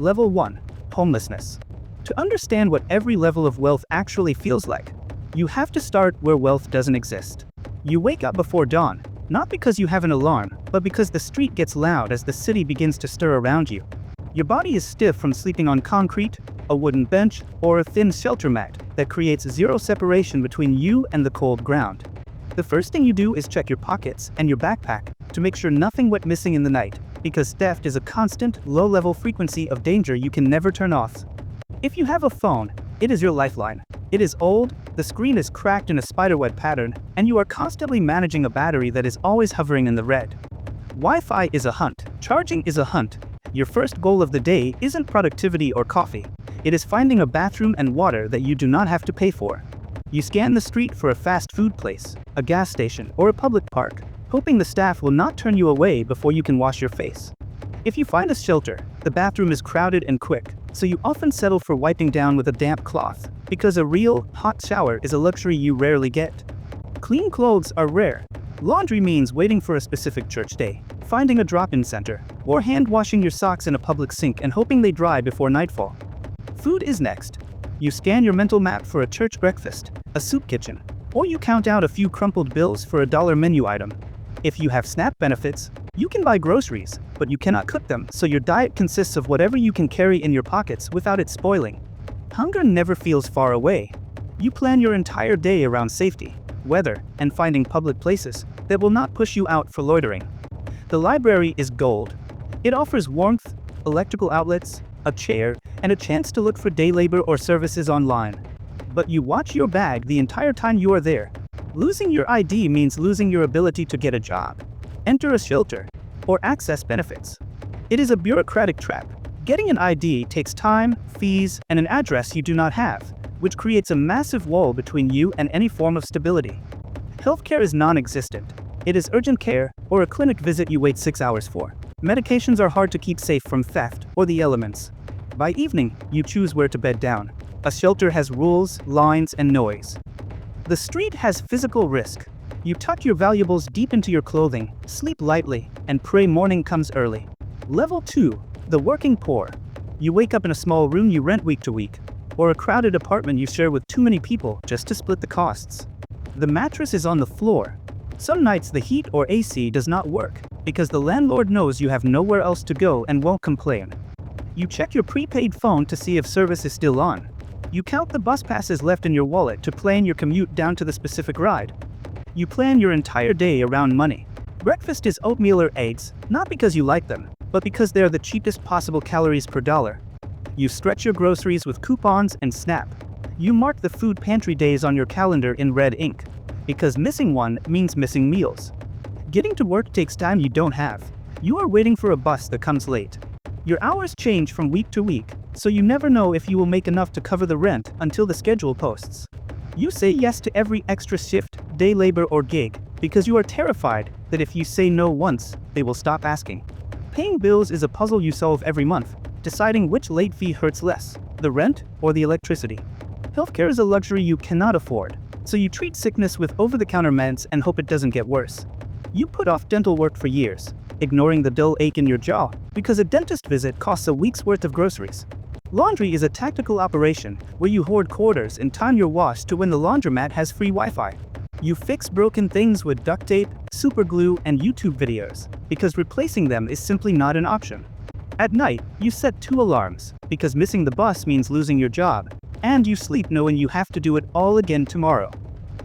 Level 1. Homelessness. To understand what every level of wealth actually feels like, you have to start where wealth doesn't exist. You wake up before dawn, not because you have an alarm, but because the street gets loud as the city begins to stir around you. Your body is stiff from sleeping on concrete, a wooden bench, or a thin shelter mat that creates zero separation between you and the cold ground. The first thing you do is check your pockets and your backpack to make sure nothing went missing in the night, because theft is a constant, low-level frequency of danger you can never turn off. If you have a phone, it is your lifeline. It is old, the screen is cracked in a spiderweb pattern, and you are constantly managing a battery that is always hovering in the red. Wi-Fi is a hunt. Charging is a hunt. Your first goal of the day isn't productivity or coffee. It is finding a bathroom and water that you do not have to pay for. You scan the street for a fast food place, a gas station, or a public park, hoping the staff will not turn you away before you can wash your face. If you find a shelter, the bathroom is crowded and quick, so you often settle for wiping down with a damp cloth, because a real, hot shower is a luxury you rarely get. Clean clothes are rare. Laundry means waiting for a specific church day, finding a drop-in center, or hand-washing your socks in a public sink and hoping they dry before nightfall. Food is next. You scan your mental map for a church breakfast, a soup kitchen, or you count out a few crumpled bills for a dollar menu item. If you have SNAP benefits, you can buy groceries, but you cannot cook them, so your diet consists of whatever you can carry in your pockets without it spoiling. Hunger never feels far away. You plan your entire day around safety, weather, and finding public places that will not push you out for loitering. The library is gold. It offers warmth, electrical outlets, a chair, and a chance to look for day labor or services online. But you watch your bag the entire time you are there. Losing your ID means losing your ability to get a job, enter a shelter, or access benefits. It is a bureaucratic trap. Getting an ID takes time, fees, and an address you do not have, which creates a massive wall between you and any form of stability. Healthcare is non-existent. It is urgent care, or a clinic visit you wait 6 hours for. Medications are hard to keep safe from theft or the elements. By evening, you choose where to bed down. A shelter has rules, lines, and noise. The street has physical risk. You tuck your valuables deep into your clothing, sleep lightly, and pray morning comes early. Level 2. The working poor. You wake up in a small room you rent week to week, or a crowded apartment you share with too many people just to split the costs. The mattress is on the floor. Some nights the heat or AC does not work, because the landlord knows you have nowhere else to go and won't complain. You check your prepaid phone to see if service is still on. You count the bus passes left in your wallet to plan your commute down to the specific ride. You plan your entire day around money. Breakfast is oatmeal or eggs, not because you like them, but because they are the cheapest possible calories per dollar. You stretch your groceries with coupons and SNAP. You mark the food pantry days on your calendar in red ink, because missing one means missing meals. Getting to work takes time you don't have. You are waiting for a bus that comes late. Your hours change from week to week, so you never know if you will make enough to cover the rent until the schedule posts. You say yes to every extra shift, day labor, or gig, because you are terrified that if you say no once, they will stop asking. Paying bills is a puzzle you solve every month, deciding which late fee hurts less, the rent or the electricity. Healthcare is a luxury you cannot afford, so you treat sickness with over-the-counter meds and hope it doesn't get worse. You put off dental work for years, ignoring the dull ache in your jaw, because a dentist visit costs a week's worth of groceries. Laundry is a tactical operation where you hoard quarters and time your wash to when the laundromat has free Wi-Fi. You fix broken things with duct tape, super glue, and YouTube videos, because replacing them is simply not an option. At night, you set 2 alarms, because missing the bus means losing your job, and you sleep knowing you have to do it all again tomorrow.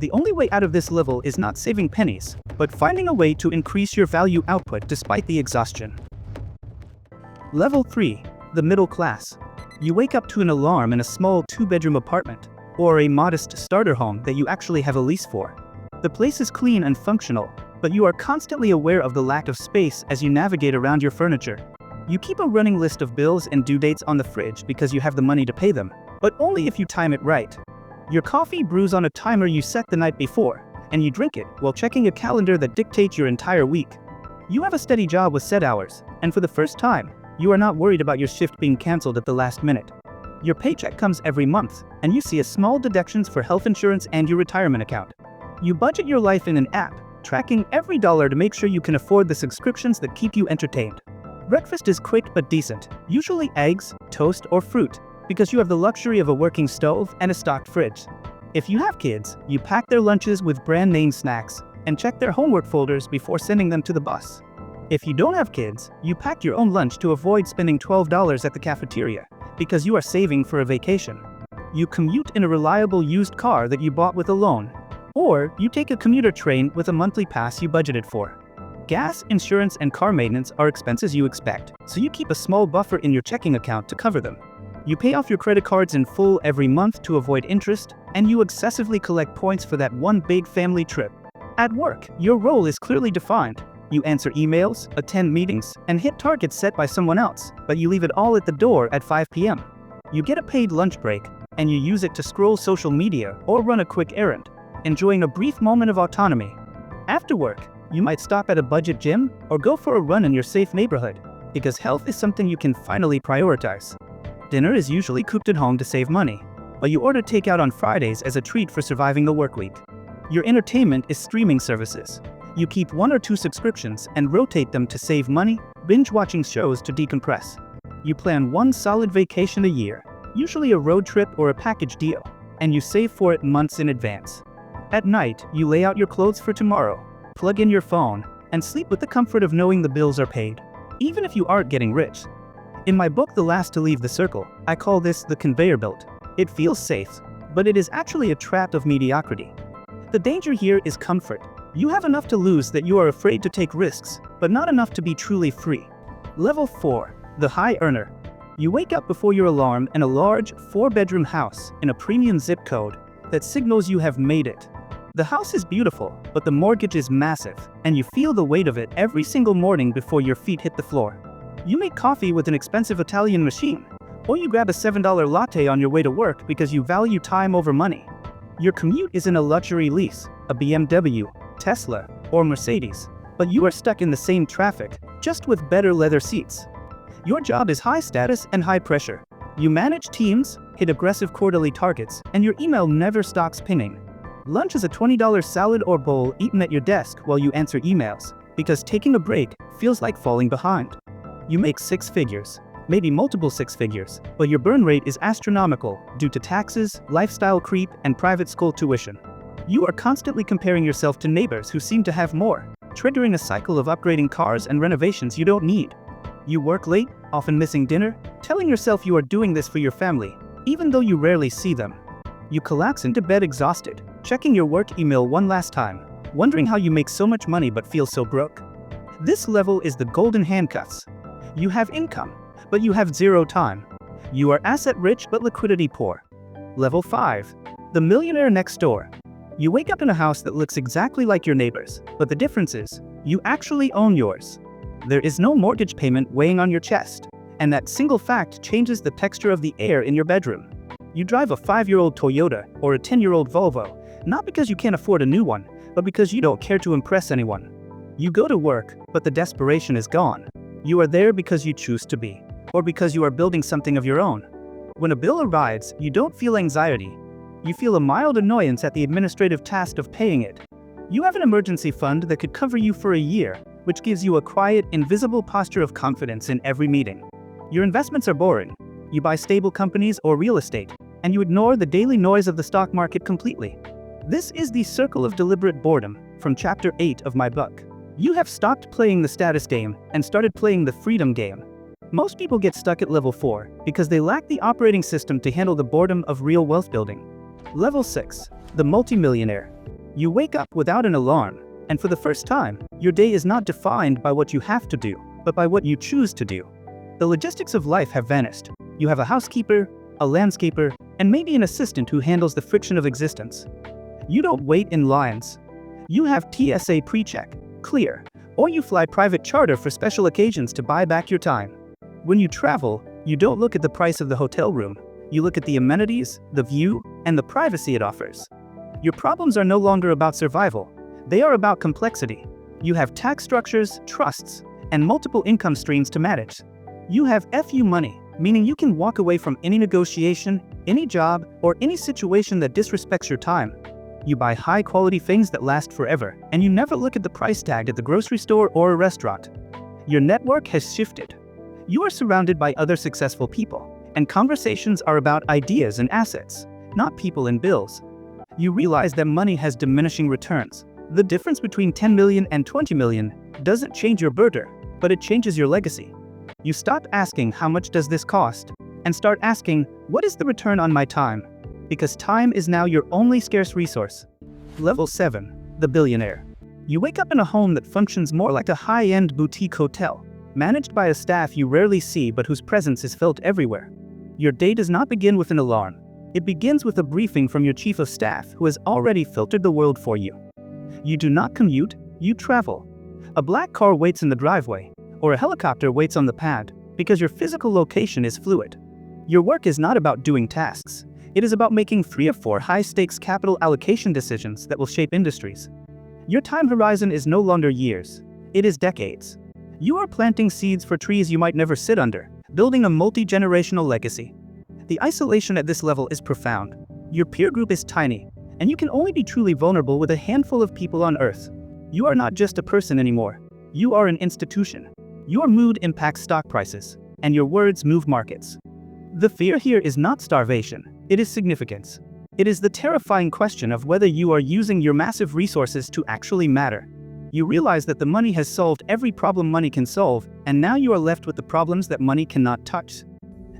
The only way out of this level is not saving pennies, but finding a way to increase your value output despite the exhaustion. Level 3. The middle class. You wake up to an alarm in a small 2-bedroom apartment, or a modest starter home that you actually have a lease for. The place is clean and functional, but you are constantly aware of the lack of space as you navigate around your furniture. You keep a running list of bills and due dates on the fridge because you have the money to pay them, but only if you time it right. Your coffee brews on a timer you set the night before, and you drink it while checking a calendar that dictates your entire week. You have a steady job with set hours, and for the first time, you are not worried about your shift being cancelled at the last minute. Your paycheck comes every month, and you see a small deductions for health insurance and your retirement account. You budget your life in an app, tracking every dollar to make sure you can afford the subscriptions that keep you entertained. Breakfast is quick but decent, usually eggs, toast, or fruit, because you have the luxury of a working stove and a stocked fridge. If you have kids, you pack their lunches with brand name snacks and check their homework folders before sending them to the bus. If you don't have kids, you pack your own lunch to avoid spending $12 at the cafeteria, because you are saving for a vacation. You commute in a reliable used car that you bought with a loan. Or you take a commuter train with a monthly pass you budgeted for. Gas, insurance, and car maintenance are expenses you expect, so you keep a small buffer in your checking account to cover them. You pay off your credit cards in full every month to avoid interest, and you excessively collect points for that one big family trip. At work, your role is clearly defined. You answer emails, attend meetings, and hit targets set by someone else, but you leave it all at the door at 5 p.m. You get a paid lunch break, and you use it to scroll social media or run a quick errand, enjoying a brief moment of autonomy. After work, you might stop at a budget gym or go for a run in your safe neighborhood, because health is something you can finally prioritize. Dinner is usually cooked at home to save money, but you order takeout on Fridays as a treat for surviving the work week. Your entertainment is streaming services. You keep 1 or 2 subscriptions and rotate them to save money, binge watching shows to decompress. You plan one solid vacation a year, usually a road trip or a package deal, and you save for it months in advance. At night, you lay out your clothes for tomorrow, plug in your phone, and sleep with the comfort of knowing the bills are paid, even if you aren't getting rich. In my book The Last to Leave the Circle, I call this the conveyor belt. It feels safe, but it is actually a trap of mediocrity. The danger here is comfort. You have enough to lose that you are afraid to take risks, but not enough to be truly free. Level 4. The High Earner. You wake up before your alarm in a large, 4-bedroom house in a premium zip code that signals you have made it. The house is beautiful, but the mortgage is massive, and you feel the weight of it every single morning before your feet hit the floor. You make coffee with an expensive Italian machine, or you grab a $7 latte on your way to work because you value time over money. Your commute is in a luxury lease, a BMW, Tesla, or Mercedes, but you are stuck in the same traffic, just with better leather seats. Your job is high status and high pressure. You manage teams, hit aggressive quarterly targets, and your email never stops pinging. Lunch is a $20 salad or bowl eaten at your desk while you answer emails, because taking a break feels like falling behind. You make 6 figures, maybe multiple 6 figures, but your burn rate is astronomical due to taxes, lifestyle creep, and private school tuition. You are constantly comparing yourself to neighbors who seem to have more, triggering a cycle of upgrading cars and renovations you don't need. You work late, often missing dinner, telling yourself you are doing this for your family, even though you rarely see them. You collapse into bed exhausted, checking your work email one last time, wondering how you make so much money but feel so broke. This level is the golden handcuffs. You have income, but you have 0 time. You are asset rich but liquidity poor. Level 5. The millionaire next door. You wake up in a house that looks exactly like your neighbor's, but the difference is, you actually own yours. There is no mortgage payment weighing on your chest, and that single fact changes the texture of the air in your bedroom. You drive a 5-year-old Toyota or a 10-year-old Volvo, not because you can't afford a new one, but because you don't care to impress anyone. You go to work, but the desperation is gone. You are there because you choose to be, or because you are building something of your own. When a bill arrives, you don't feel anxiety. You feel a mild annoyance at the administrative task of paying it. You have an emergency fund that could cover you for a year, which gives you a quiet, invisible posture of confidence in every meeting. Your investments are boring. You buy stable companies or real estate, and you ignore the daily noise of the stock market completely. This is the circle of deliberate boredom from chapter 8 of my book. You have stopped playing the status game and started playing the freedom game. Most people get stuck at level 4 because they lack the operating system to handle the boredom of real wealth building. Level 6. The multi-millionaire. You wake up without an alarm, and for the first time, your day is not defined by what you have to do, but by what you choose to do. The logistics of life have vanished. You have a housekeeper, a landscaper, and maybe an assistant who handles the friction of existence. You don't wait in lines. You have TSA pre-check, clear, or you fly private charter for special occasions to buy back your time. When you travel, you don't look at the price of the hotel room. You look at the amenities, the view, and the privacy it offers. Your problems are no longer about survival. They are about complexity. You have tax structures, trusts, and multiple income streams to manage. You have FU money, meaning you can walk away from any negotiation, any job, or any situation that disrespects your time. You buy high-quality things that last forever, and you never look at the price tag at the grocery store or a restaurant. Your network has shifted. You are surrounded by other successful people, and conversations are about ideas and assets, not people and bills. You realize that money has diminishing returns. The difference between 10 million and 20 million doesn't change your birder, but it changes your legacy. You stop asking how much does this cost, and start asking what is the return on my time? Because time is now your only scarce resource. Level 7. The Billionaire. You wake up in a home that functions more like a high-end boutique hotel, managed by a staff you rarely see but whose presence is felt everywhere. Your day does not begin with an alarm. It begins with a briefing from your chief of staff who has already filtered the world for you. You do not commute, you travel. A black car waits in the driveway, or a helicopter waits on the pad, because your physical location is fluid. Your work is not about doing tasks. It is about making 3 or 4 high-stakes capital allocation decisions that will shape industries. Your time horizon is no longer years. It is decades. You are planting seeds for trees you might never sit under, building a multi-generational legacy. The isolation at this level is profound. Your peer group is tiny, and you can only be truly vulnerable with a handful of people on Earth. You are not just a person anymore. You are an institution. Your mood impacts stock prices, and your words move markets. The fear here is not starvation, it is significance. It is the terrifying question of whether you are using your massive resources to actually matter. You realize that the money has solved every problem money can solve, and now you are left with the problems that money cannot touch.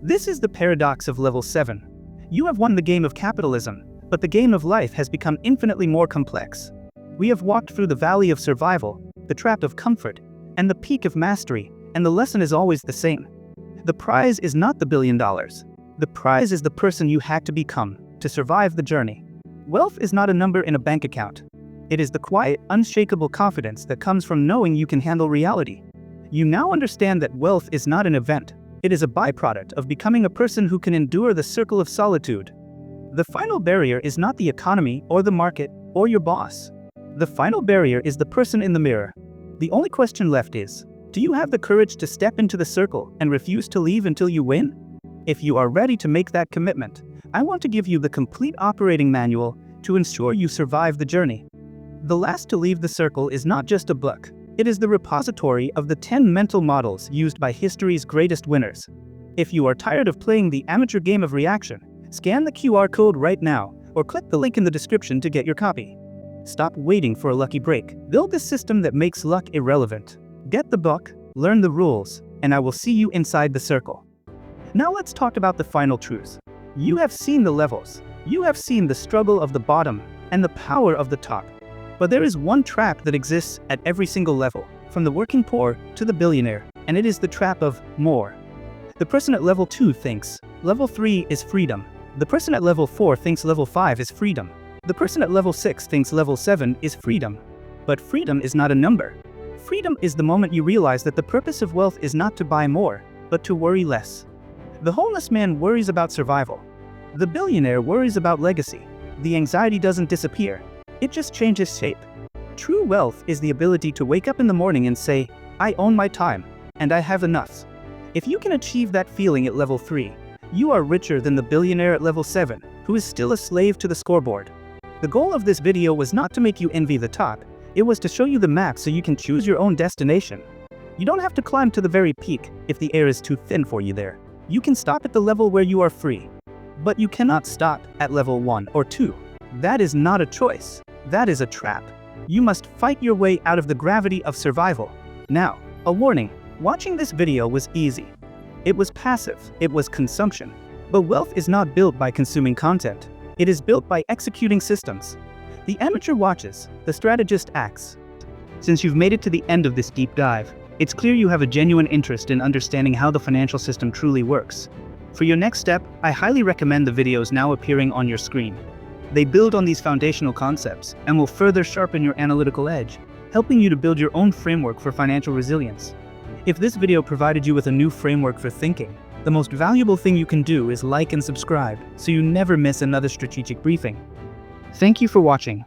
This is the paradox of level 7. You have won the game of capitalism, but the game of life has become infinitely more complex. We have walked through the valley of survival, the trap of comfort, and the peak of mastery, and the lesson is always the same. The prize is not the $1 billion. The prize is the person you had to become to survive the journey. Wealth is not a number in a bank account. It is the quiet, unshakable confidence that comes from knowing you can handle reality. You now understand that wealth is not an event. It is a byproduct of becoming a person who can endure the circle of solitude. The final barrier is not the economy or the market or your boss. The final barrier is the person in the mirror. The only question left is, do you have the courage to step into the circle and refuse to leave until you win? If you are ready to make that commitment, I want to give you the complete operating manual to ensure you survive the journey. The Last to Leave the Circle is not just a book. It is the repository of the 10 mental models used by history's greatest winners. If you are tired of playing the amateur game of reaction, scan the QR code right now, or click the link in the description to get your copy. Stop waiting for a lucky break. Build a system that makes luck irrelevant. Get the book, learn the rules, and I will see you inside the circle. Now let's talk about the final truths. You have seen the levels. You have seen the struggle of the bottom and the power of the top. But there is one trap that exists at every single level, from the working poor to the billionaire, and it is the trap of more. The person at level 2 thinks level 3 is freedom. The person at level 4 thinks level 5 is freedom. The person at level 6 thinks level 7 is freedom. But freedom is not a number. Freedom is the moment you realize that the purpose of wealth is not to buy more, but to worry less. The homeless man worries about survival. The billionaire worries about legacy. The anxiety doesn't disappear. It just changes shape. True wealth is the ability to wake up in the morning and say, I own my time, and I have enough. If you can achieve that feeling at level 3, you are richer than the billionaire at level 7, who is still a slave to the scoreboard. The goal of this video was not to make you envy the top, it was to show you the map so you can choose your own destination. You don't have to climb to the very peak if the air is too thin for you there. You can stop at the level where you are free. But you cannot stop at level 1 or 2. That is not a choice. That is a trap. You must fight your way out of the gravity of survival. Now, a warning, watching this video was easy. It was passive, it was consumption. But wealth is not built by consuming content. It is built by executing systems. The amateur watches, the strategist acts. Since you've made it to the end of this deep dive, it's clear you have a genuine interest in understanding how the financial system truly works. For your next step, I highly recommend the videos now appearing on your screen. They build on these foundational concepts and will further sharpen your analytical edge, helping you to build your own framework for financial resilience. If this video provided you with a new framework for thinking, the most valuable thing you can do is like and subscribe so you never miss another strategic briefing. Thank you for watching.